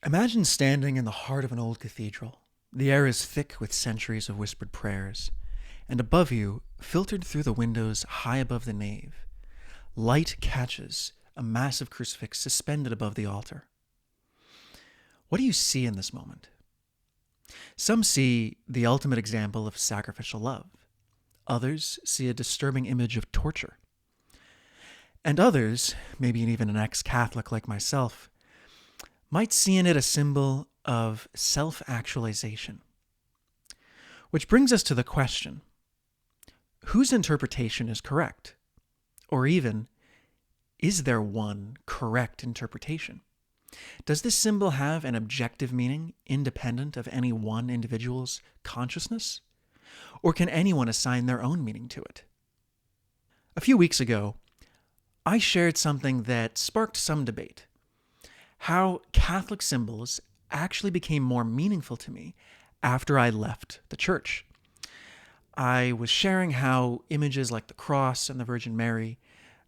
Imagine standing in the heart of an old cathedral. The air is thick with centuries of whispered prayers, and above you, filtered through the windows high above the nave, light catches a massive crucifix suspended above the altar. What do you see in this moment? Some see the ultimate example of sacrificial love. Others see a disturbing image of torture. And others, maybe even an ex-Catholic like myself, might see in it a symbol of self-actualization. Which brings us to the question, whose interpretation is correct? Or even, is there one correct interpretation? Does this symbol have an objective meaning independent of any one individual's consciousness? Or can anyone assign their own meaning to it? A few weeks ago, I shared something that sparked some debate. How Catholic symbols actually became more meaningful to me after I left the church. I was sharing how images like the cross and the Virgin Mary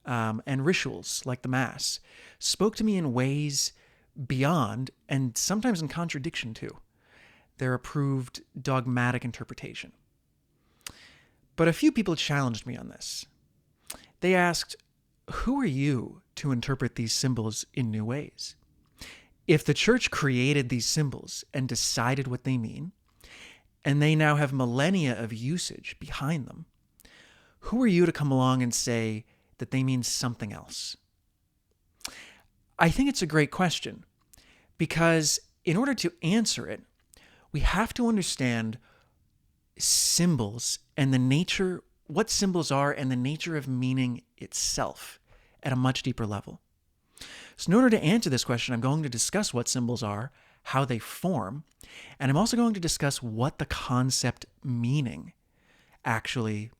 and rituals like the Mass spoke to me in ways beyond and sometimes in contradiction to their approved dogmatic interpretation. But a few people challenged me on this. They asked, who are you to interpret these symbols in new ways? If the church created these symbols and decided what they mean, and they now have millennia of usage behind them, who are you to come along and say that they mean something else? I think it's a great question, because in order to answer it, we have to understand symbols and the nature, what symbols are and the nature of meaning itself at a much deeper level. So in order to answer this question, I'm going to discuss what symbols are, how they form, and I'm also going to discuss what the concept meaning actually,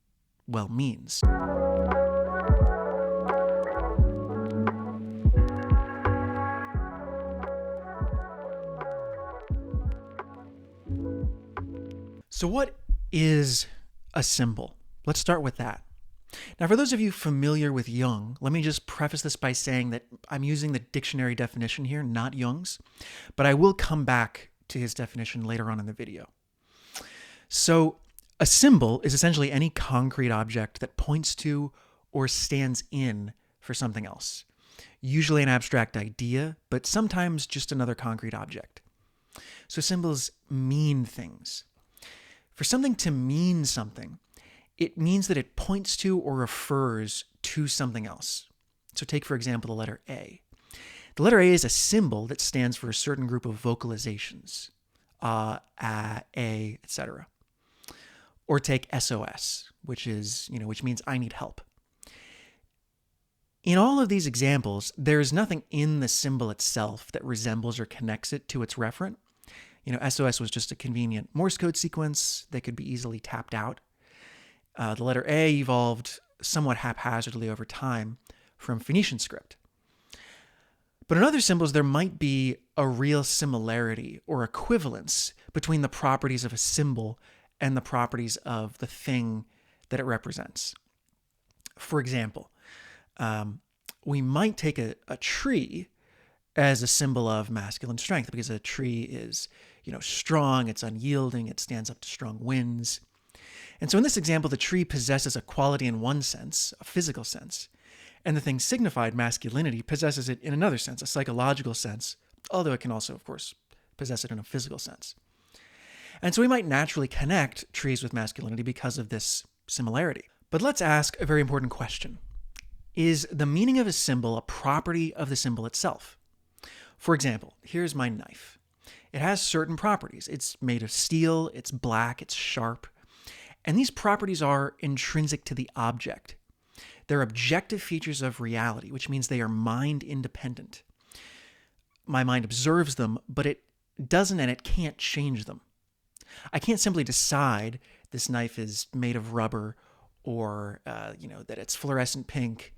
means. So what is a symbol? Let's start with that. Now, for those of you familiar with Jung, let me just preface this by saying that I'm using the dictionary definition here, not Jung's, but I will come back to his definition later on in the video. So, a symbol is essentially any concrete object that points to or stands in for something else. Usually an abstract idea, but sometimes just another concrete object. So symbols mean things. For something to mean something, it means that it points to or refers to something else. So take, for example, the letter A. The letter A is a symbol that stands for a certain group of vocalizations. A, etc. Or take SOS, which means I need help. In all of these examples, there is nothing in the symbol itself that resembles or connects it to its referent. SOS was just a convenient Morse code sequence that could be easily tapped out. The letter A evolved somewhat haphazardly over time from Phoenician script. But in other symbols, there might be a real similarity or equivalence between the properties of a symbol and the properties of the thing that it represents. For example, we might take a tree as a symbol of masculine strength because a tree is, strong, it's unyielding, it stands up to strong winds. And so in this example, the tree possesses a quality in one sense, a physical sense, and the thing signified, masculinity, possesses it in another sense, a psychological sense, although it can also, of course, possess it in a physical sense. And so we might naturally connect trees with masculinity because of this similarity. But let's ask a very important question. Is the meaning of a symbol a property of the symbol itself? For example, here's my knife. It has certain properties. It's made of steel, it's black, it's sharp. And these properties are intrinsic to the object. They're objective features of reality, which means they are mind independent. My mind observes them, but it doesn't and it can't change them. I can't simply decide this knife is made of rubber or, that it's fluorescent pink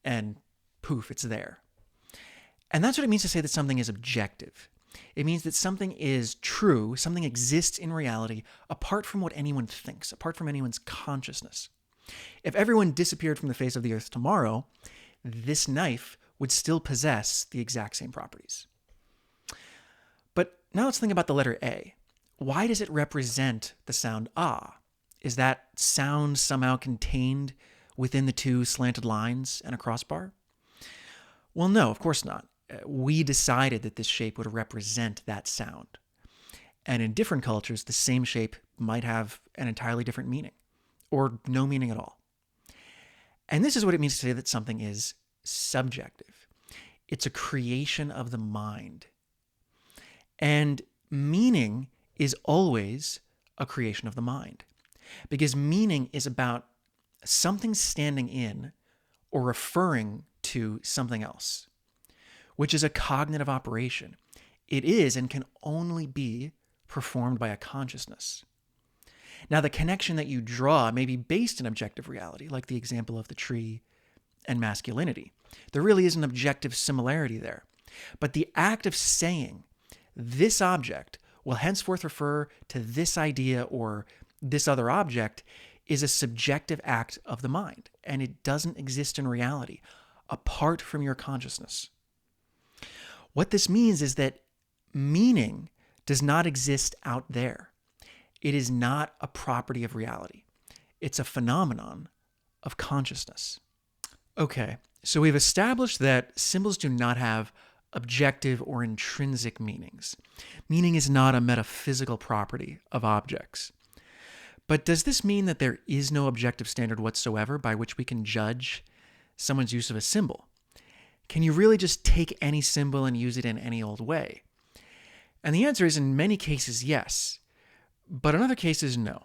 and poof, it's there. And that's what it means to say that something is objective. It means that something is true, something exists in reality apart from what anyone thinks, apart from anyone's consciousness. If everyone disappeared from the face of the earth tomorrow, this knife would still possess the exact same properties. But now let's think about the letter A. Why does it represent the sound ah? Is that sound somehow contained within the two slanted lines and a crossbar? Well, no, of course not. We decided that this shape would represent that sound. And in different cultures, the same shape might have an entirely different meaning, or no meaning at all. And this is what it means to say that something is subjective. It's a creation of the mind. And meaning is always a creation of the mind, because meaning is about something standing in or referring to something else, which is a cognitive operation. It is and can only be performed by a consciousness. Now, the connection that you draw may be based in objective reality, like the example of the tree and masculinity. There really is an objective similarity there. But the act of saying this object will henceforth refer to this idea or this other object is a subjective act of the mind, and it doesn't exist in reality apart from your consciousness. What this means is that meaning does not exist out there. It is not a property of reality. It's a phenomenon of consciousness. Okay, so we've established that symbols do not have objective or intrinsic meanings. Meaning is not a metaphysical property of objects. But does this mean that there is no objective standard whatsoever by which we can judge someone's use of a symbol? Can you really just take any symbol and use it in any old way? And the answer is, in many cases, yes. But in other cases, no.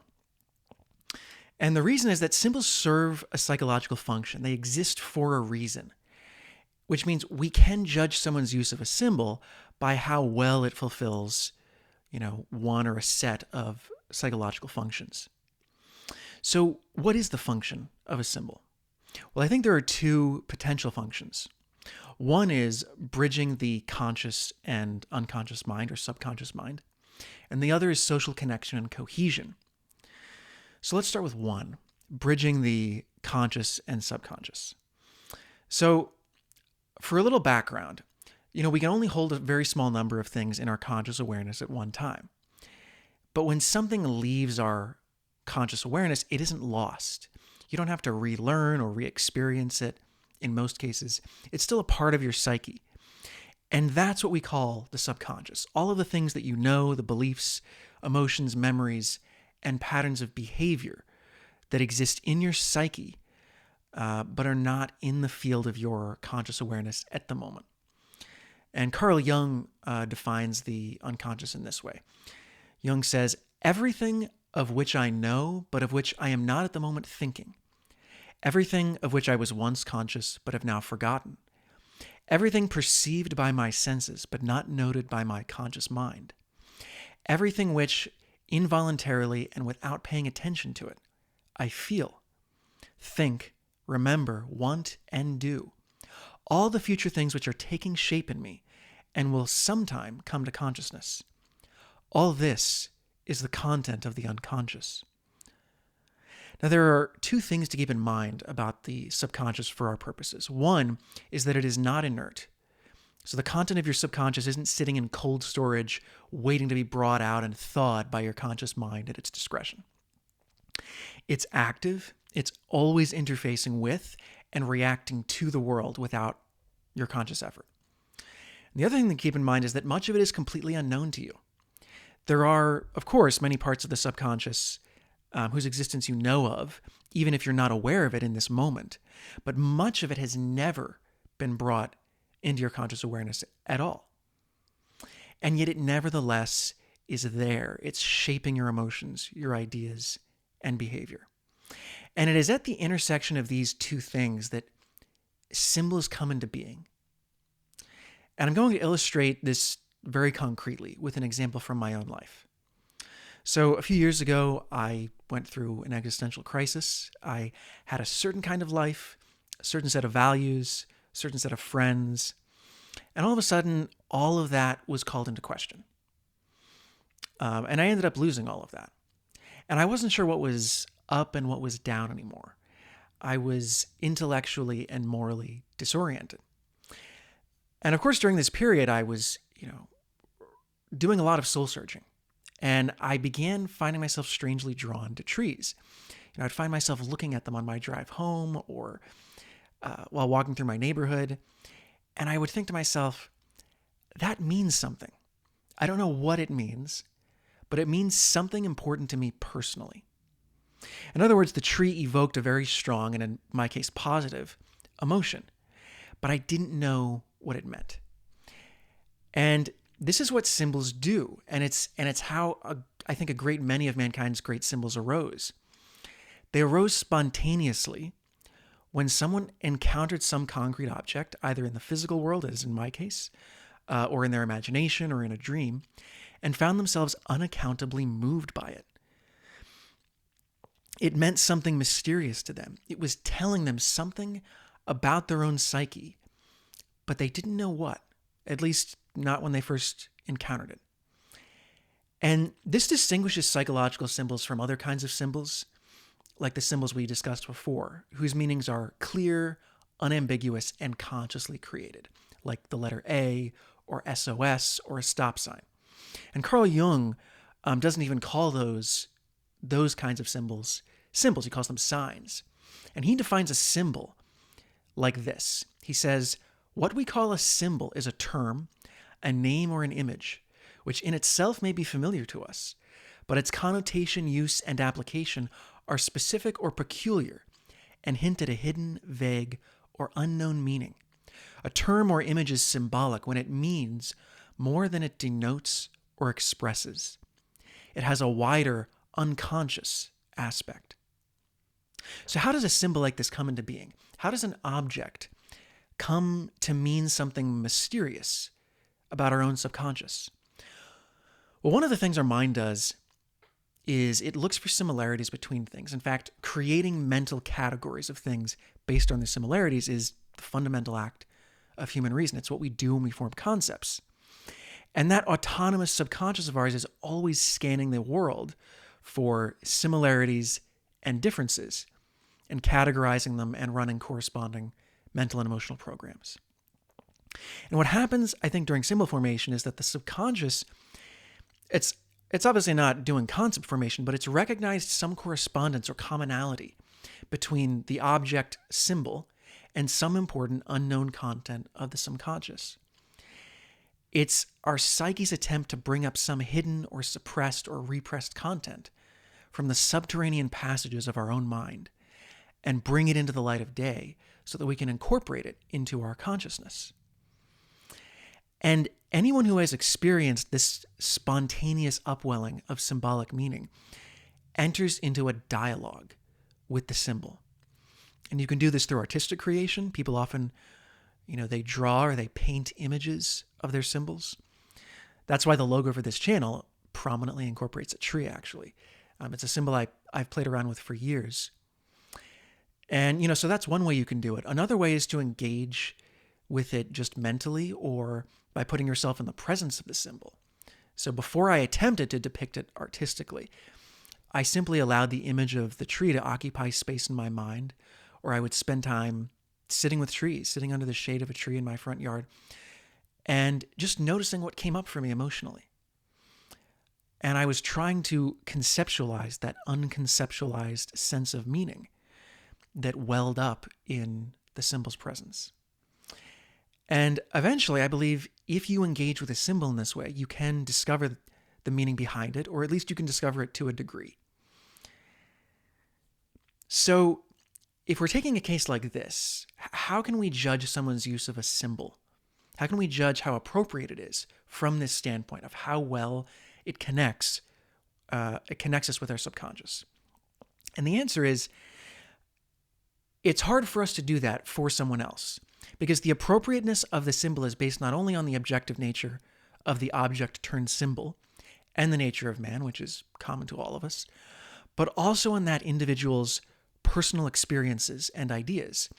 And the reason is that symbols serve a psychological function. They exist for a reason, which means we can judge someone's use of a symbol by how well it fulfills, one or a set of psychological functions. So what is the function of a symbol? Well, I think there are two potential functions. One is bridging the conscious and unconscious mind or subconscious mind, and the other is social connection and cohesion. So let's start with one, bridging the conscious and subconscious. So for a little background, we can only hold a very small number of things in our conscious awareness at one time. But when something leaves our conscious awareness, it isn't lost. You don't have to relearn or re-experience it. In most cases, it's still a part of your psyche. And that's what we call the subconscious. All of the things that you know, the beliefs, emotions, memories, and patterns of behavior that exist in your psyche, but are not in the field of your conscious awareness at the moment. And Carl Jung defines the unconscious in this way. Jung says, "Everything of which I know, but of which I am not at the moment thinking. Everything of which I was once conscious, but have now forgotten. Everything perceived by my senses, but not noted by my conscious mind. Everything which, involuntarily and without paying attention to it, I feel, think, remember, want, and do. All the future things which are taking shape in me and will sometime come to consciousness. All this is the content of the unconscious." Now, there are two things to keep in mind about the subconscious for our purposes. One is that it is not inert. So the content of your subconscious isn't sitting in cold storage, waiting to be brought out and thawed by your conscious mind at its discretion. It's active. It's always interfacing with and reacting to the world without your conscious effort. And the other thing to keep in mind is that much of it is completely unknown to you. There are, of course, many parts of the subconscious whose existence you know of, even if you're not aware of it in this moment. But much of it has never been brought into your conscious awareness at all. And yet it nevertheless is there. It's shaping your emotions, your ideas, and behavior. And it is at the intersection of these two things that symbols come into being. And I'm going to illustrate this very concretely with an example from my own life. So a few years ago, I went through an existential crisis. I had a certain kind of life, a certain set of values, a certain set of friends, and all of a sudden, all of that was called into question. And I ended up losing all of that. And I wasn't sure what was up and what was down anymore. I was intellectually and morally disoriented. And of course, during this period, I was, doing a lot of soul searching, and I began finding myself strangely drawn to trees. I'd find myself looking at them on my drive home or while walking through my neighborhood, and I would think to myself, that means something. I don't know what it means, but it means something important to me personally. In other words, the tree evoked a very strong, and in my case, positive emotion, but I didn't know what it meant. And this is what symbols do, and it's how I think a great many of mankind's great symbols arose. They arose spontaneously when someone encountered some concrete object, either in the physical world, as in my case, or in their imagination or in a dream, and found themselves unaccountably moved by it. It meant something mysterious to them. It was telling them something about their own psyche, but they didn't know what, at least not when they first encountered it. And this distinguishes psychological symbols from other kinds of symbols, like the symbols we discussed before, whose meanings are clear, unambiguous, and consciously created, like the letter A, or SOS, or a stop sign. And Carl Jung doesn't even call those kinds of symbols. He calls them signs. And he defines a symbol like this. He says, what we call a symbol is a term, a name, or an image, which in itself may be familiar to us, but its connotation, use, and application are specific or peculiar and hint at a hidden, vague, or unknown meaning. A term or image is symbolic when it means more than it denotes or expresses. It has a wider, unconscious aspect. So how does a symbol like this come into being? How does an object come to mean something mysterious about our own subconscious? Well, one of the things our mind does is it looks for similarities between things. In fact, creating mental categories of things based on the similarities is the fundamental act of human reason. It's what we do when we form concepts. And that autonomous subconscious of ours is always scanning the world for similarities and differences and categorizing them and running corresponding mental and emotional programs. And what happens, I think, during symbol formation is that the subconscious, it's obviously not doing concept formation, but it's recognized some correspondence or commonality between the object symbol and some important unknown content of the subconscious. It's our psyche's attempt to bring up some hidden or suppressed or repressed content from the subterranean passages of our own mind and bring it into the light of day so that we can incorporate it into our consciousness. And anyone who has experienced this spontaneous upwelling of symbolic meaning enters into a dialogue with the symbol. And you can do this through artistic creation. People often, they draw or they paint images of their symbols. That's why the logo for this channel prominently incorporates a tree, actually. It's a symbol I've played around with for years. And, so that's one way you can do it. Another way is to engage with it just mentally or by putting yourself in the presence of the symbol. So before I attempted to depict it artistically, I simply allowed the image of the tree to occupy space in my mind, or I would spend time sitting with trees, sitting under the shade of a tree in my front yard, and just noticing what came up for me emotionally. And I was trying to conceptualize that unconceptualized sense of meaning that welled up in the symbol's presence. And eventually, I believe if you engage with a symbol in this way, you can discover the meaning behind it, or at least you can discover it to a degree. So if we're taking a case like this, how can we judge someone's use of a symbol? How can we judge how appropriate it is from this standpoint of how well it connects us with our subconscious? And the answer is, it's hard for us to do that for someone else, because the appropriateness of the symbol is based not only on the objective nature of the object turned symbol and the nature of man, which is common to all of us, but also on that individual's personal experiences and ideas,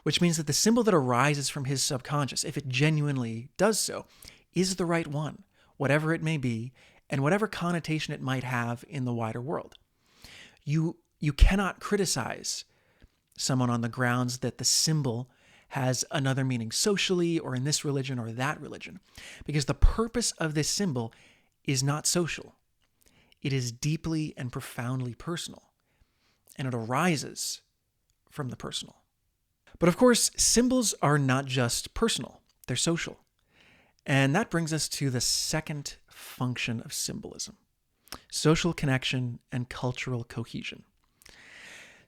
which means that the symbol that arises from his subconscious, if it genuinely does so, is the right one, whatever it may be, and whatever connotation it might have in the wider world. You cannot criticize someone on the grounds that the symbol has another meaning socially or in this religion or that religion, because the purpose of this symbol is not social. It is deeply and profoundly personal, and it arises from the personal. But of course, symbols are not just personal, they're social. And that brings us to the second function of symbolism: social connection and cultural cohesion.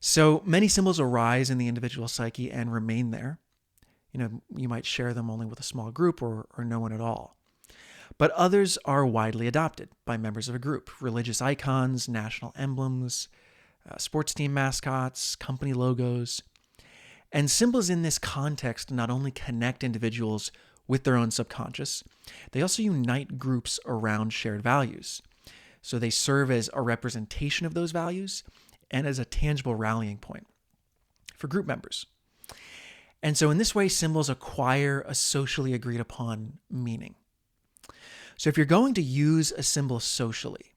So many symbols arise in the individual psyche and remain there. You might share them only with a small group or no one at all. But others are widely adopted by members of a group: religious icons, national emblems, sports team mascots, company logos. And symbols in this context not only connect individuals with their own subconscious, they also unite groups around shared values. So they serve as a representation of those values and as a tangible rallying point for group members. And so in this way, symbols acquire a socially agreed upon meaning. So if you're going to use a symbol socially,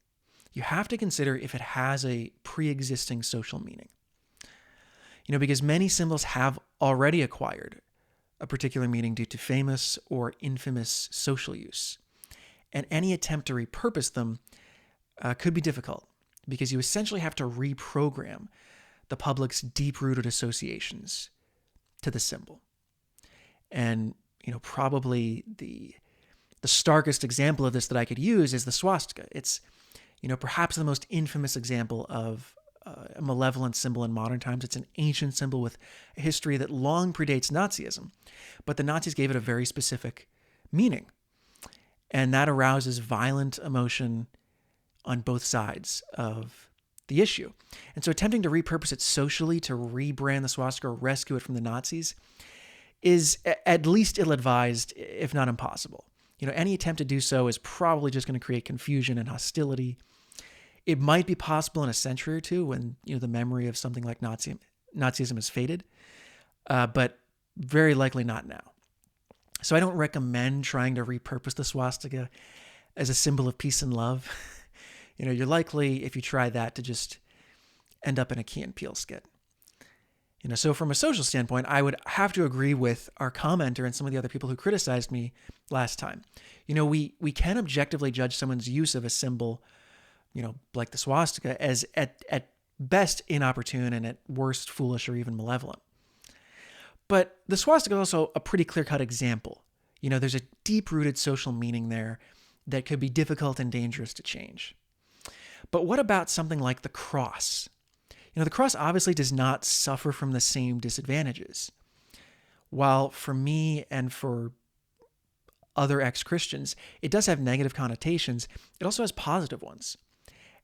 you have to consider if it has a pre-existing social meaning. Because many symbols have already acquired a particular meaning due to famous or infamous social use. And any attempt to repurpose them could be difficult, because you essentially have to reprogram the public's deep-rooted associations to the symbol. And, probably the starkest example of this that I could use is the swastika. It's, perhaps the most infamous example of a malevolent symbol in modern times. It's an ancient symbol with a history that long predates Nazism, but the Nazis gave it a very specific meaning. And that arouses violent emotion on both sides of the issue. And so attempting to repurpose it socially to rebrand the swastika or rescue it from the Nazis is at least ill-advised, if not impossible. Any attempt to do so is probably just going to create confusion and hostility. It might be possible in a century or two when, the memory of something like Nazism has faded, but very likely not now. So I don't recommend trying to repurpose the swastika as a symbol of peace and love. You're likely, if you try that, to just end up in a Key and Peele skit. So from a social standpoint, I would have to agree with our commenter and some of the other people who criticized me last time. We can objectively judge someone's use of a symbol, like the swastika, as at best inopportune and at worst foolish or even malevolent. But the swastika is also a pretty clear-cut example. There's a deep-rooted social meaning there that could be difficult and dangerous to change. But what about something like the cross? The cross obviously does not suffer from the same disadvantages. While for me and for other ex-Christians, it does have negative connotations, it also has positive ones.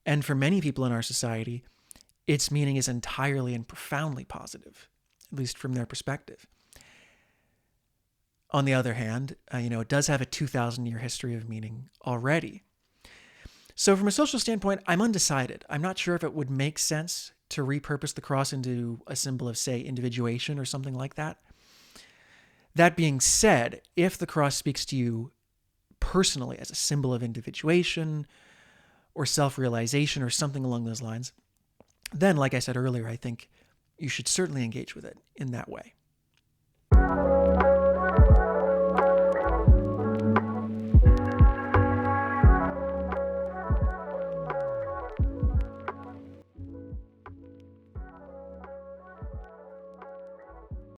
And for many people in our society, its meaning is entirely and profoundly positive, at least from their perspective. On the other hand, it does have a 2,000-year history of meaning already. So from a social standpoint, I'm undecided. I'm not sure if it would make sense to repurpose the cross into a symbol of, say, individuation or something like that. That being said, if the cross speaks to you personally as a symbol of individuation or self-realization or something along those lines, then, like I said earlier, I think you should certainly engage with it in that way.